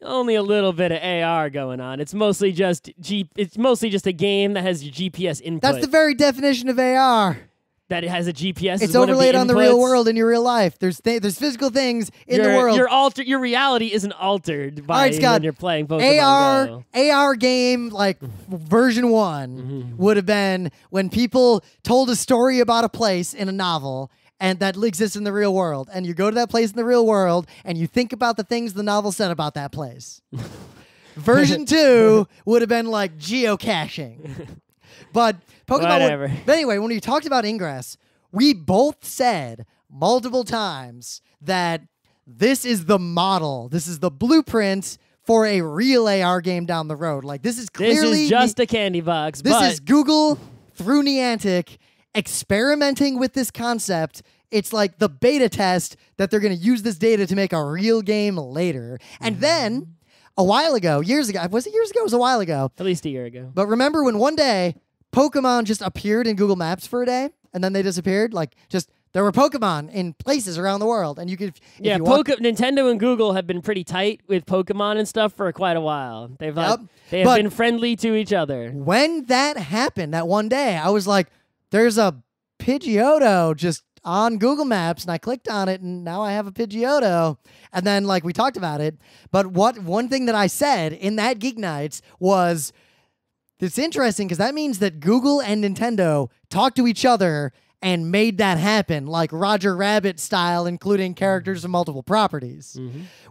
S2: only a little bit of AR going on. It's mostly just a game that has your GPS input.
S1: that's the very definition of AR.
S2: That it has a GPS.
S1: It's
S2: is one of
S1: overlaid on the real
S2: inputs.
S1: world in your real life. There's physical things in the world.
S2: Your reality isn't altered by
S1: All right, Scott,
S2: when you're playing Pokemon Go.
S1: AR game like version 1 would have been when people told a story about a place in a novel and that exists in the real world. And you go to that place in the real world and you think about the things the novel said about that place. Version 2 would have been like geocaching. But Pokemon
S2: Whatever.
S1: But anyway, when we talked about Ingress, we both said multiple times that this is the model. This is the blueprint for a real AR game down the road. Like, this is clearly...
S2: This is just a candy box.
S1: This
S2: but
S1: is Google through Niantic experimenting with this concept. It's like the beta test that they're going to use this data to make a real game later. And then, a while ago, years ago, was it years ago? It was a while ago.
S2: at least a year ago.
S1: But remember when one day, Pokemon just appeared in Google Maps for a day, and then they disappeared? Like, just... There were Pokemon in places around the world, and you could...
S2: Yeah, Nintendo and Google have been pretty tight with Pokemon and stuff for quite a while. They have been friendly to each other.
S1: When that happened, that one day, I was like, there's a Pidgeotto just on Google Maps, and I clicked on it, and now I have a Pidgeotto. And then, like, we talked about it. But one thing that I said in that Geek Nights was, it's interesting because that means that Google and Nintendo talk to each other and made that happen, like Roger Rabbit style, including characters of multiple properties.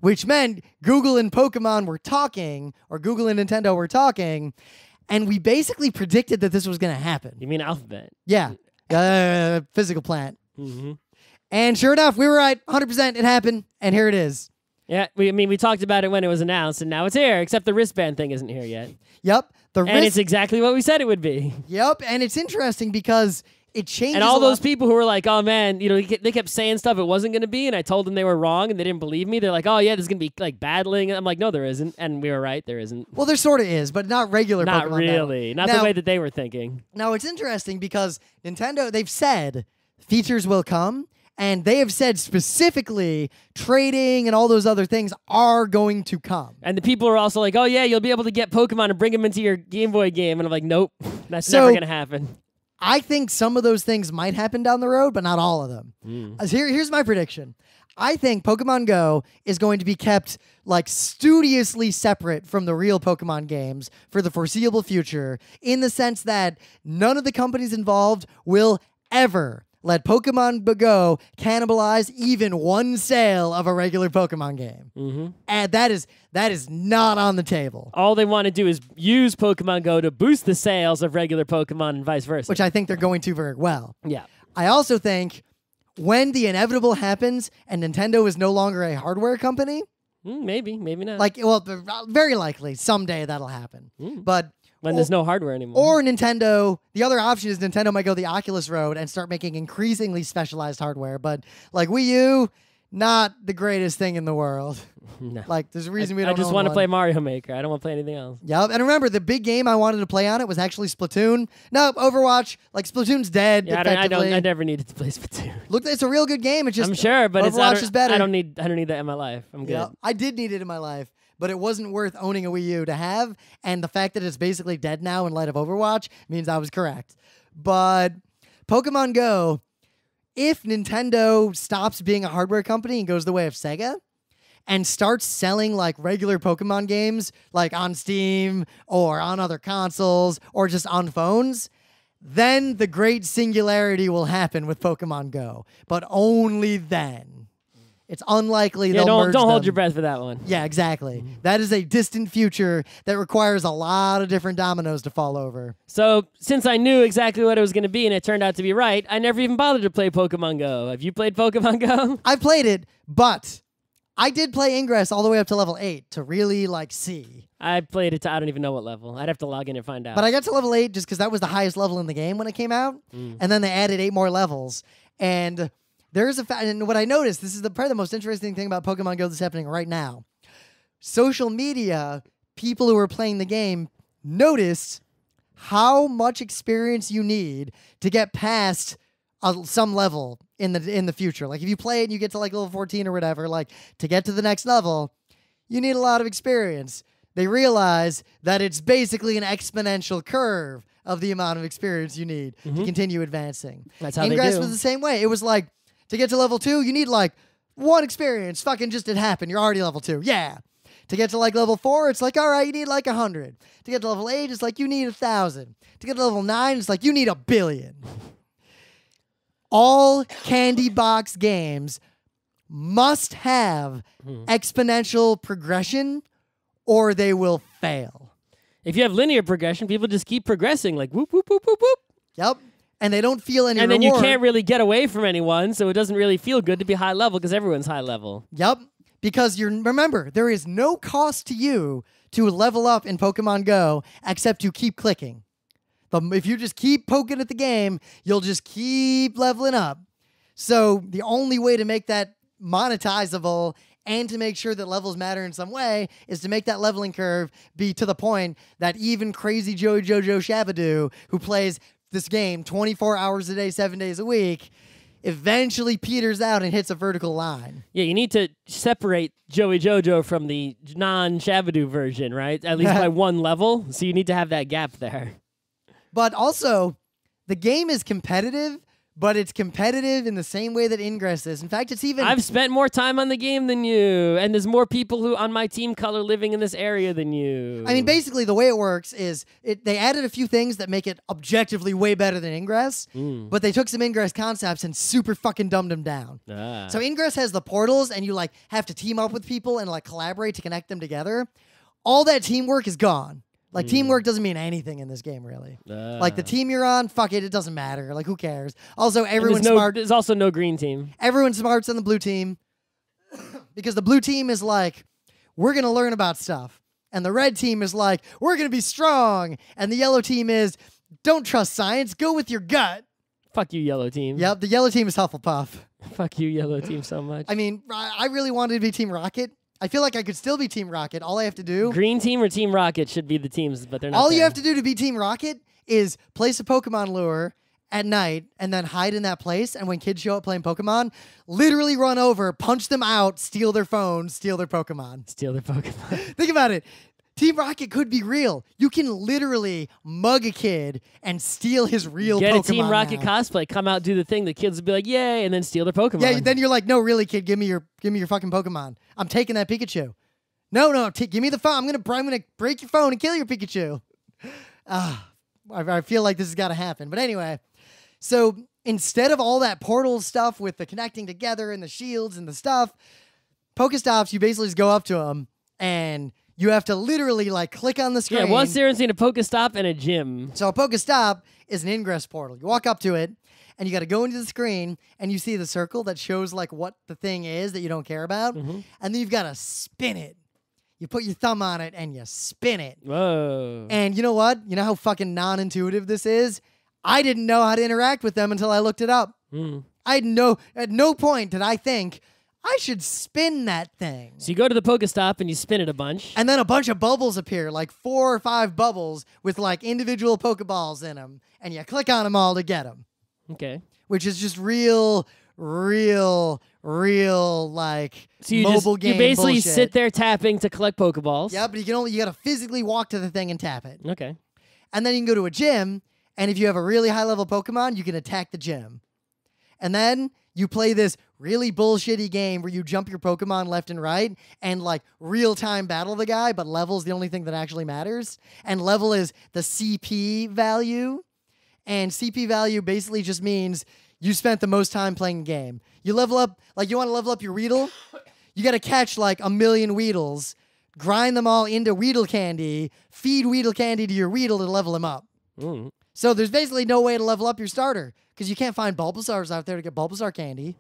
S1: Which meant Google and Pokemon were talking, or Google and Nintendo were talking, and we basically predicted that this was going to happen.
S2: You mean Alphabet?
S1: Yeah. Physical plant. And sure enough, we were right. 100%. It happened, and here it is.
S2: Yeah, we talked about it when it was announced, and now it's here, except the wristband thing isn't here yet.
S1: Yep.
S2: And it's exactly what we said it would be.
S1: Yep, and it's interesting because... it changes.
S2: And all those people who were like, oh man, they kept saying stuff it wasn't going to be, and I told them they were wrong, and they didn't believe me. They're like, oh yeah, there's going to be like battling. And I'm like, no, there isn't. And we were right, there isn't.
S1: Well, there sort of is, but not regular
S2: Not
S1: Pokemon
S2: really.
S1: battle.
S2: Not the way that they were thinking.
S1: Now, it's interesting because Nintendo, they've said features will come, and they have said specifically trading and all those other things are going to come.
S2: And the people are also like, oh yeah, you'll be able to get Pokemon and bring them into your Game Boy game. And I'm like, nope, that's never going to happen.
S1: I think some of those things might happen down the road, but not all of them. Here's my prediction. I think Pokemon Go is going to be kept like studiously separate from the real Pokemon games for the foreseeable future, in the sense that none of the companies involved will ever let Pokemon Go cannibalize even one sale of a regular Pokemon game. And that is not on the table.
S2: All they want to do is use Pokemon Go to boost the sales of regular Pokemon and vice versa.
S1: Which I think they're going to very well.
S2: Yeah.
S1: I also think when the inevitable happens and Nintendo is no longer a hardware company...
S2: maybe not.
S1: Like, well, very likely someday that'll happen. But
S2: when there's no hardware anymore.
S1: Or Nintendo, the other option is Nintendo might go the Oculus road and start making increasingly specialized hardware. But like Wii U, not the greatest thing in the world.
S2: No.
S1: Like, there's a reason we don't
S2: I just
S1: own
S2: want to
S1: one.
S2: play Mario Maker. I don't want to play anything else.
S1: Yep, and remember, the big game I wanted to play on it was actually Splatoon. No, Overwatch. Like, Splatoon's dead,
S2: Yeah,
S1: effectively.
S2: I never needed to play Splatoon.
S1: Look, it's a real good game. It's just
S2: I'm sure, but
S1: Overwatch is better.
S2: I don't need that in my life. I'm good.
S1: Yeah, I did need it in my life, but it wasn't worth owning a Wii U to have, and the fact that it's basically dead now in light of Overwatch means I was correct. But Pokemon Go, if Nintendo stops being a hardware company and goes the way of Sega and starts selling like regular Pokemon games like on Steam or on other consoles or just on phones, then the great singularity will happen with Pokemon Go, but only then. It's unlikely
S2: Yeah,
S1: they'll merge
S2: don't hold
S1: them.
S2: your breath for that one.
S1: Yeah, exactly. That is a distant future that requires a lot of different dominoes to fall over.
S2: So, since I knew exactly what it was going to be and it turned out to be right, I never even bothered to play Pokemon Go. Have you played Pokemon Go?
S1: I played it, but I did play Ingress all the way up to level 8 to really like see.
S2: I played it to I don't even know what level. I'd have to log in and find out.
S1: But I got to level 8 just because that was the highest level in the game when it came out. And then they added 8 more levels. And there's and what I noticed, this is probably the most interesting thing about Pokemon Go that's happening right now. Social media, people who are playing the game, noticed how much experience you need to get past some level in the future. Like if you play it and you get to like level 14 or whatever, like to get to the next level, you need a lot of experience. They realize that it's basically an exponential curve of the amount of experience you need to continue advancing.
S2: That's how
S1: Ingress
S2: they do.
S1: was the same way. It was like, to get to level 2, you need like 1 experience. Fucking just it happened. You're already level 2. Yeah. To get to like level 4, it's like, all right, you need like 100. To get to level 8, it's like you need 1,000. To get to level 9, it's like you need 1 billion. All candy box games must have exponential progression or they will fail.
S2: If you have linear progression, people just keep progressing like whoop, whoop, whoop, whoop, whoop.
S1: Yep. And they don't feel any
S2: And then
S1: reward.
S2: you can't really get away from anyone, so it doesn't really feel good to be high level because everyone's high level.
S1: Yep. Because remember, there is no cost to you to level up in Pokemon Go except to keep clicking. If you just keep poking at the game, you'll just keep leveling up. So the only way to make that monetizable and to make sure that levels matter in some way is to make that leveling curve be to the point that even crazy Joey Jojo Shabadoo, who plays this game 24 hours a day, 7 days a week, eventually peters out and hits a vertical line.
S2: Yeah, you need to separate Joey Jojo from the non-Shabadoo version, right? At least by 1 level. So you need to have that gap there.
S1: But also, the game is competitive, but it's competitive in the same way that Ingress is. In fact, it's even...
S2: I've spent more time on the game than you, and there's more people who on my team color living in this area than you.
S1: I mean, basically, the way it works is they added a few things that make it objectively way better than Ingress, but they took some Ingress concepts and super fucking dumbed them down. So Ingress has the portals, and you like have to team up with people and like collaborate to connect them together. All that teamwork is gone. Like, teamwork doesn't mean anything in this game, really. Like, the team you're on, fuck it, it doesn't matter. Like, who cares? Also, everyone's smart.
S2: There's also no green team.
S1: Everyone's smart's on the blue team. Because the blue team is like, we're going to learn about stuff. And the red team is like, we're going to be strong. And the yellow team is, don't trust science, go with your gut.
S2: Fuck you, yellow team.
S1: Yep, the yellow team is Hufflepuff.
S2: Fuck you, yellow team, so much.
S1: I mean, I really wanted to be Team Rocket. I feel like I could still be Team Rocket. All I have to do...
S2: Green team or Team Rocket should be the teams, but they're not
S1: All
S2: there.
S1: you have to do to be Team Rocket is place a Pokemon lure at night and then hide in that place. And when kids show up playing Pokemon, literally run over, punch them out, steal their phones, steal their Pokemon.
S2: Steal their Pokemon.
S1: Think about it. Team Rocket could be real. You can literally mug a kid and steal his real
S2: Get
S1: Pokemon.
S2: a Team Rocket
S1: now.
S2: cosplay, come out, do the thing. The kids will be like, yay, and then steal their Pokemon.
S1: Yeah, then you're like, no, really, kid, give me your fucking Pokemon. I'm taking that Pikachu. No, give me the phone. I'm gonna break your phone and kill your Pikachu. I feel like this has got to happen. But anyway, so instead of all that portal stuff with the connecting together and the shields and the stuff, Pokestops, you basically just go up to them and you have to literally like click on the screen.
S2: Yeah, what's the difference between a Pokestop and a gym?
S1: So a Pokestop is an ingress portal. You walk up to it, and you got to go into the screen, and you see the circle that shows like what the thing is that you don't care about, and then you've got to spin it. you put your thumb on it and you spin it.
S2: Whoa.
S1: And you know what? You know how fucking non-intuitive this is? I didn't know how to interact with them until I looked it up. At no point did I think I should spin that thing.
S2: So you go to the Pokestop and you spin it a bunch.
S1: And then a bunch of bubbles appear, like 4 or 5 bubbles with like individual Pokeballs in them. And you click on them all to get them.
S2: Okay.
S1: Which is just real like
S2: So you
S1: mobile game
S2: you basically
S1: bullshit.
S2: sit there tapping to collect Pokeballs.
S1: Yeah, but you gotta physically walk to the thing and tap it.
S2: Okay.
S1: And then you can go to a gym, and if you have a really high level Pokemon, you can attack the gym. And then you play this really bullshitty game where you jump your Pokemon left and right and like real time battle the guy, but level's the only thing that actually matters. And level is the CP value. And CP value basically just means you spent the most time playing the game. You level up, like you want to level up your Weedle, you got to catch like 1 million Weedles, grind them all into Weedle candy, feed Weedle candy to your Weedle to level them up. So there's basically no way to level up your starter because you can't find Bulbasaurs out there to get Bulbasaur candy.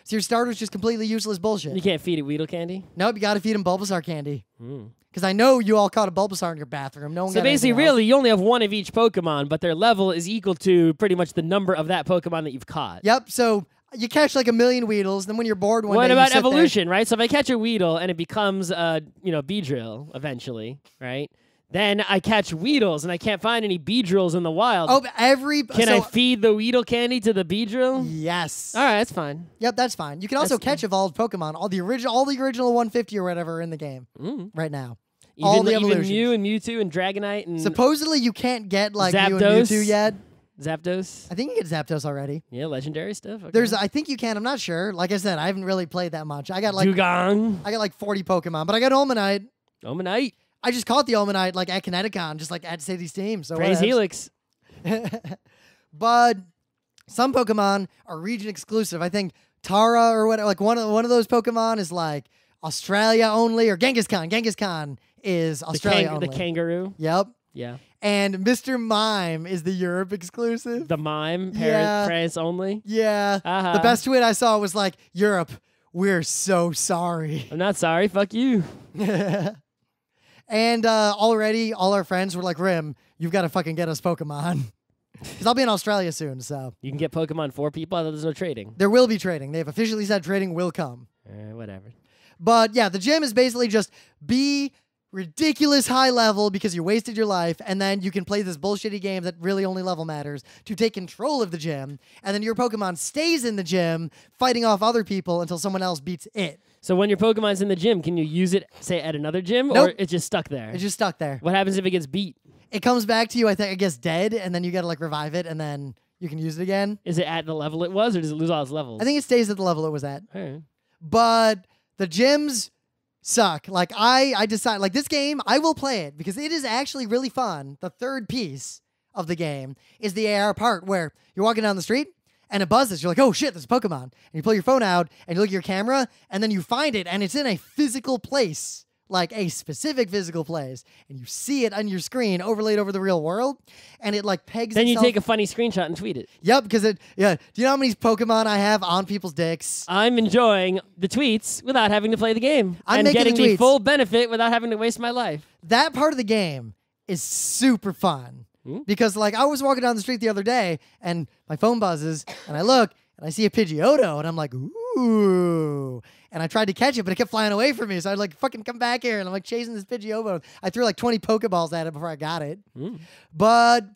S1: So your starter's just completely useless bullshit.
S2: You can't feed it Weedle candy?
S1: Nope, you got to feed him Bulbasaur candy. Because I know you all caught a Bulbasaur in your bathroom. No one
S2: So
S1: got
S2: basically,
S1: anything else.
S2: really, you only have one of each Pokemon, but their level is equal to pretty much the number of that Pokemon that you've caught.
S1: Yep, so you catch like 1 million Weedles, then when you're bored one day,
S2: What
S1: you
S2: about
S1: sit there-
S2: evolution, right? So if I catch a Weedle and it becomes Beedrill eventually, right? Then I catch Weedles and I can't find any Beedrills in the wild.
S1: Oh, but
S2: Can I feed the Weedle candy to the Beedrill?
S1: Yes.
S2: All right, that's fine.
S1: Yep, that's fine. You can also catch evolved Pokemon, all the original 150 or whatever are in the game right now. All the
S2: Even
S1: evolutions.
S2: Mew and Mewtwo and Dragonite and
S1: Supposedly you can't get like Mew and
S2: Zapdos?
S1: Mewtwo yet.
S2: Zapdos.
S1: I think you get Zapdos already.
S2: Yeah, legendary stuff. Okay.
S1: I think you can. I'm not sure. Like I said, I haven't really played that much. I got
S2: Dugong.
S1: 40 Pokemon, but I got Omanite.
S2: Omanite.
S1: I just caught the Omanite like at Kineticon, just like at City Steam. So
S2: Praise
S1: whatevs.
S2: Helix.
S1: But some Pokemon are region exclusive. I think Tara or whatever, like one of those Pokemon is like Australia only, or Genghis Khan. Genghis Khan is Australia only.
S2: The kangaroo.
S1: Yep.
S2: Yeah.
S1: And Mr. Mime is the Europe exclusive.
S2: The mime.
S1: Yeah.
S2: France only.
S1: Yeah.
S2: Uh-huh.
S1: The best tweet I saw was like, Europe, we're so sorry.
S2: I'm not sorry. Fuck you.
S1: And already all our friends were like, Rim, you've got to fucking get us Pokemon. Because I'll be in Australia soon, so.
S2: You can get Pokemon for people. I thought there's no trading.
S1: There will be trading. They've officially said trading will come.
S2: Whatever.
S1: But yeah, the gym is basically just be ridiculous high level because you wasted your life, and then you can play this bullshitty game that really only level matters to take control of the gym, and then your Pokemon stays in the gym fighting off other people until someone else beats it.
S2: So when your Pokemon's in the gym, can you use it, say, at another gym?
S1: Nope.
S2: Or it's just stuck there?
S1: It's just stuck there.
S2: What happens if it gets beat?
S1: It comes back to you, I guess, dead, and then you gotta like revive it, and then you can use it again.
S2: Is it at the level it was, or does it lose all its levels?
S1: I think it stays at the level it was at.
S2: All right.
S1: But the gyms suck. Like I decided, like this game, I will play it because it is actually really fun. The third piece of the game is the AR part where you're walking down the street and it buzzes. You're like, oh shit, there's a Pokemon. And you pull your phone out and you look at your camera and then you find it and it's in a physical place, like a specific physical place. And you see it on your screen overlaid over the real world. And it like pegs
S2: Then you
S1: itself.
S2: take a funny screenshot and tweet it.
S1: Yep, because do you know how many Pokemon I have on people's dicks?
S2: I'm enjoying the tweets without having to play the game.
S1: I'm
S2: and
S1: making the
S2: getting the
S1: tweets.
S2: full benefit without having to waste my life.
S1: That part of the game is super fun. Because like I was walking down the street the other day and my phone buzzes and I look and I see a Pidgeotto and I'm like, ooh. And I tried to catch it, but it kept flying away from me. So I'd like fucking come back here and I'm like chasing this Pidgeotto. I threw like 20 Pokeballs at it before I got it. But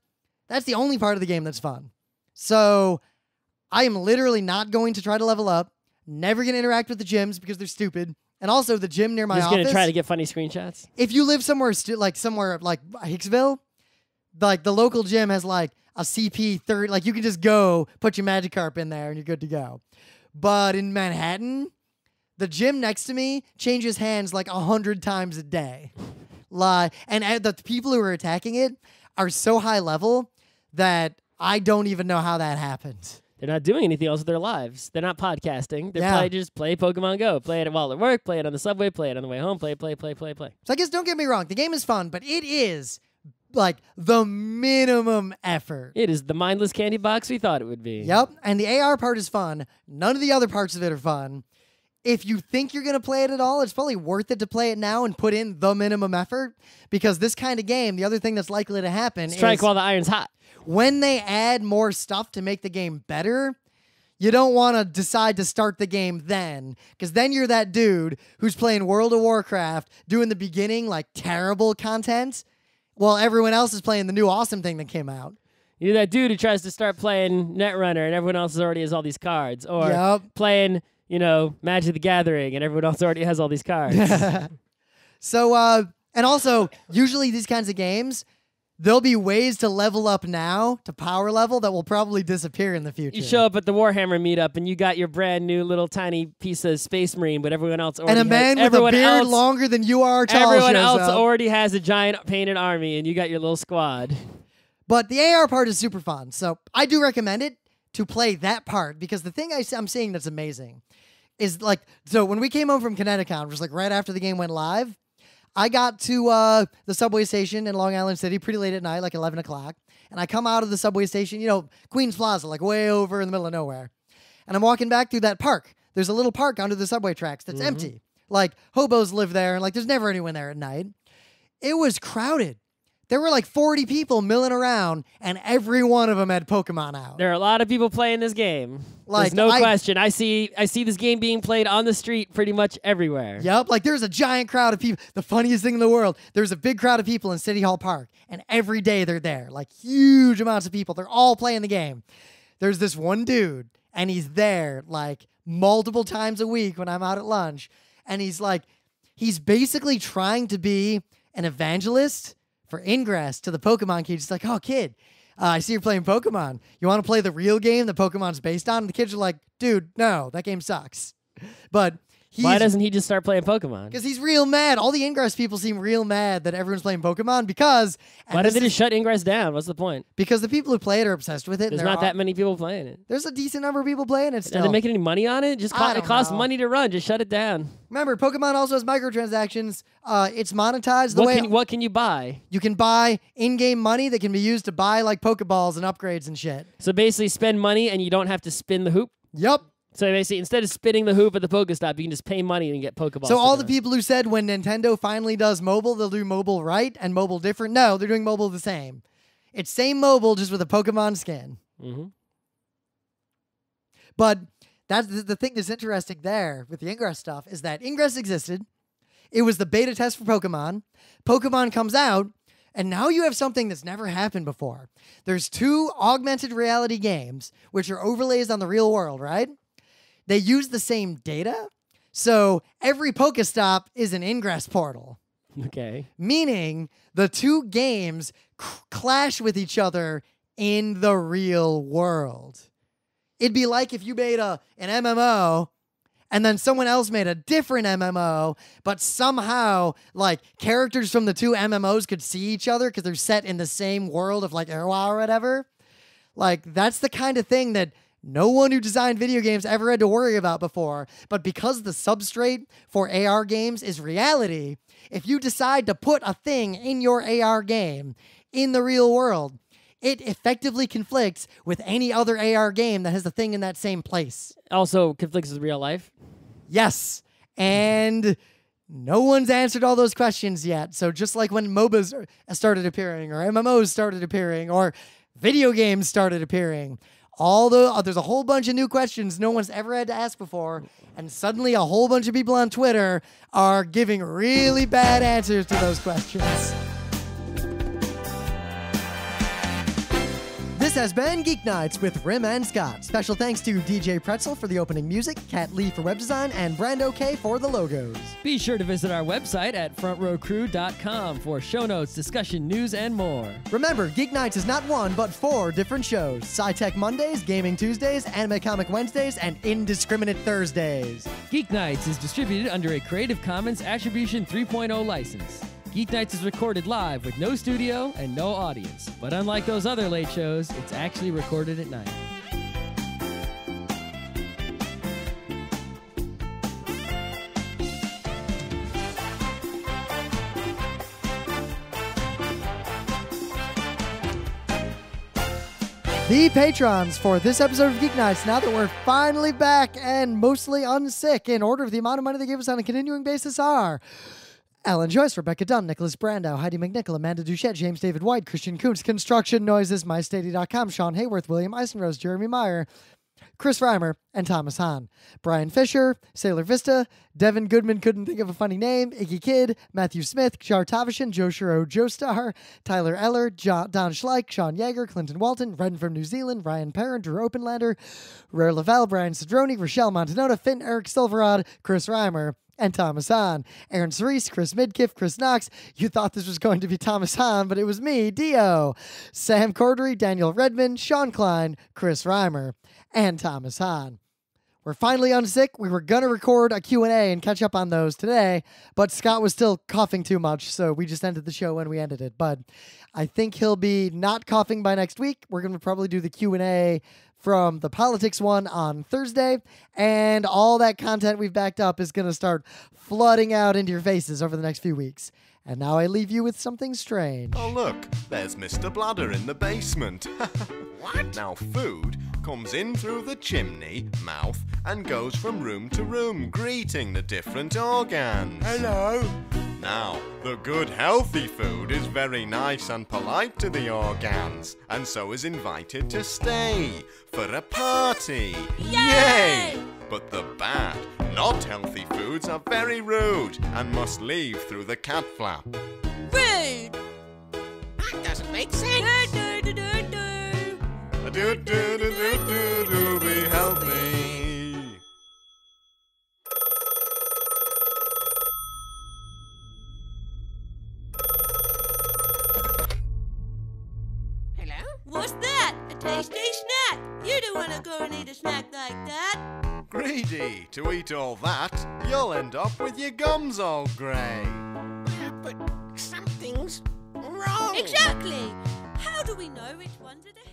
S1: that's the only part of the game that's fun. So I am literally not going to try to level up. Never going to interact with the gyms because they're stupid. And also the gym near my
S2: Just
S1: office.
S2: going to try to get funny screenshots?
S1: If you live somewhere like Hicksville, like the local gym has like a CP 30, like you can just go put your Magikarp in there and you're good to go. But in Manhattan, the gym next to me changes hands like 100 times a day. And the people who are attacking it are so high level that I don't even know how that happened.
S2: They're not doing anything else with their lives. They're not podcasting.
S1: Yeah.
S2: Just play Pokemon Go. Play it while at work. Play it on the subway. Play it on the way home. Play.
S1: So I guess don't get me wrong. The game is fun, but it is like the minimum effort.
S2: It is the mindless candy box we thought it would be.
S1: Yep. And the AR part is fun. None of the other parts of it are fun. if you think you're going to play it at all, it's probably worth it to play it now and put in the minimum effort, because this kind of game, the other thing that's likely to happen
S2: Strike
S1: is
S2: while the iron's hot.
S1: when they add more stuff to make the game better, you don't want to decide to start the game then, because then you're that dude who's playing World of Warcraft, doing the beginning, like, terrible content, while everyone else is playing the new awesome thing that came out.
S2: You're that dude who tries to start playing Netrunner and everyone else already has all these cards. Or
S1: Yep.
S2: playing, Magic the Gathering and everyone else already has all these cards.
S1: So, and also, usually these kinds of games, there'll be ways to level up now to power level that will probably disappear in the future.
S2: You show up at the Warhammer meetup and you got your brand new little tiny piece of Space Marine, but everyone else already
S1: and a man with a beard longer than you are tall
S2: Everyone
S1: shows
S2: else
S1: up.
S2: already has a giant painted army and you got your little squad.
S1: But the AR part is super fun, so I do recommend it to play that part, because the thing I'm seeing that's amazing is, like, so when we came home from Kineticon, just like right after the game went live, I got to the subway station in Long Island City pretty late at night, like 11 o'clock, and I come out of the subway station, Queens Plaza, like way over in the middle of nowhere, and I'm walking back through that park. There's a little park under the subway tracks that's empty. Like, hobos live there, and, like, there's never anyone there at night. It was crowded. There were like 40 people milling around, and every one of them had Pokemon out.
S2: There are a lot of people playing this game.
S1: Like,
S2: there's no question. I see this game being played on the street pretty much everywhere.
S1: Yep, like there's a giant crowd of people. The funniest thing in the world, there's a big crowd of people in City Hall Park, and every day they're there, like huge amounts of people. They're all playing the game. There's this one dude, and he's there like multiple times a week when I'm out at lunch, and he's basically trying to be an evangelist for Ingress to the Pokemon kids. He's like, oh, kid, I see you're playing Pokemon. You want to play the real game that Pokemon's based on? And the kids are like, dude, no, that game sucks. But
S2: why doesn't he just start playing Pokemon?
S1: Because he's real mad. All the Ingress people seem real mad that everyone's playing Pokemon because...
S2: Why did they just shut Ingress down? What's the point?
S1: Because the people who play it are obsessed with it.
S2: There's not that many people playing it.
S1: There's a decent number of people playing it still.
S2: Are they making any money on it? It costs money to run. Just shut it down.
S1: Remember, Pokemon also has microtransactions. It's monetized
S2: What can you buy?
S1: You can buy in-game money that can be used to buy like Pokeballs and upgrades and shit.
S2: So basically spend money and you don't have to spin the hoop?
S1: Yep.
S2: So basically, instead of spinning the hoop at the Pokestop, you can just pay money and get Pokeballs.
S1: So all the people who said when Nintendo finally does mobile, they'll do mobile right and mobile different. No, they're doing mobile the same. It's same mobile, just with a Pokemon skin.
S2: Mm-hmm.
S1: But that's the thing that's interesting there with the Ingress stuff is that Ingress existed. It was the beta test for Pokemon. Pokemon comes out, and now you have something that's never happened before. There's 2 augmented reality games, which are overlays on the real world, right? They use the same data, so every Pokestop is an Ingress portal.
S2: Okay.
S1: Meaning the 2 games clash with each other in the real world. It'd be like if you made an MMO and then someone else made a different MMO, but somehow like characters from the 2 MMOs could see each other because they're set in the same world of like Erwa or whatever. Like that's the kind of thing that no one who designed video games ever had to worry about before. But because the substrate for AR games is reality, if you decide to put a thing in your AR game in the real world, it effectively conflicts with any other AR game that has the thing in that same place.
S2: Also conflicts with real life?
S1: Yes. And no one's answered all those questions yet. So just like when MOBAs started appearing or MMOs started appearing or video games started appearing, there's a whole bunch of new questions no one's ever had to ask before, and suddenly a whole bunch of people on Twitter are giving really bad answers to those questions. This has been Geek Nights with Rim and Scott. Special thanks to DJ Pretzel for the opening music, Kat Lee for web design, and Brando K for the logos.
S2: Be sure to visit our website at frontrowcrew.com for show notes, discussion, news, and more.
S1: Remember, Geek Nights is not 1, but 4 different shows. Sci-Tech Mondays, Gaming Tuesdays, Anime Comic Wednesdays, and Indiscriminate Thursdays.
S2: Geek Nights is distributed under a Creative Commons Attribution 3.0 license. Geek Nights is recorded live with no studio and no audience. But unlike those other late shows, it's actually recorded at night.
S1: The patrons for this episode of Geek Nights, now that we're finally back and mostly unsick, in order of the amount of money they give us on a continuing basis, are Alan Joyce, Rebecca Dunn, Nicholas Brandow, Heidi McNichol, Amanda Duchette, James David White, Christian Kuntz, Construction Noises, MyStady.com, Sean Hayworth, William Eisenrose, Jeremy Meyer, Chris Reimer, and Thomas Hahn. Brian Fisher, Sailor Vista, Devin Goodman couldn't think of a funny name, Iggy Kidd, Matthew Smith, Char Tavishan, Joe Shiro, Joe Star, Tyler Eller, Don Schleich, Sean Yeager, Clinton Walton, Ren from New Zealand, Ryan Perrin, Drew Openlander, Rare Lavelle, Brian Cedroni, Rochelle Montanota, Finn Eric Silverrod, Chris Reimer, and Thomas Hahn. Aaron Cerise, Chris Midkiff, Chris Knox. You thought this was going to be Thomas Hahn, but it was me, Dio. Sam Cordery, Daniel Redman, Sean Klein, Chris Reimer, and Thomas Hahn. We're finally unsick. We were going to record a Q&A and catch up on those today, but Scott was still coughing too much, so we just ended the show when we ended it. But I think he'll be not coughing by next week. We're going to probably do the Q&A from the politics one on Thursday, and all that content we've backed up is going to start flooding out into your faces over the next few weeks. And now I leave you with something strange.
S3: Oh look, there's Mr. Bladder in the basement. What? Now food comes in through the chimney, mouth, and goes from room to room, greeting the different organs. Hello. Now, the good healthy food is very nice and polite to the organs, and so is invited to stay for a party. Yay! But the bad, not healthy foods are very rude and must leave through the cat flap.
S4: Rude! That doesn't make sense.
S3: Do, be healthy.
S4: Hello? What's that? A tasty snack? You don't want to go and eat a snack like that.
S3: Greedy, to eat all that, you'll end up with your gums all grey.
S4: But something's wrong. Exactly. How do we know which ones are the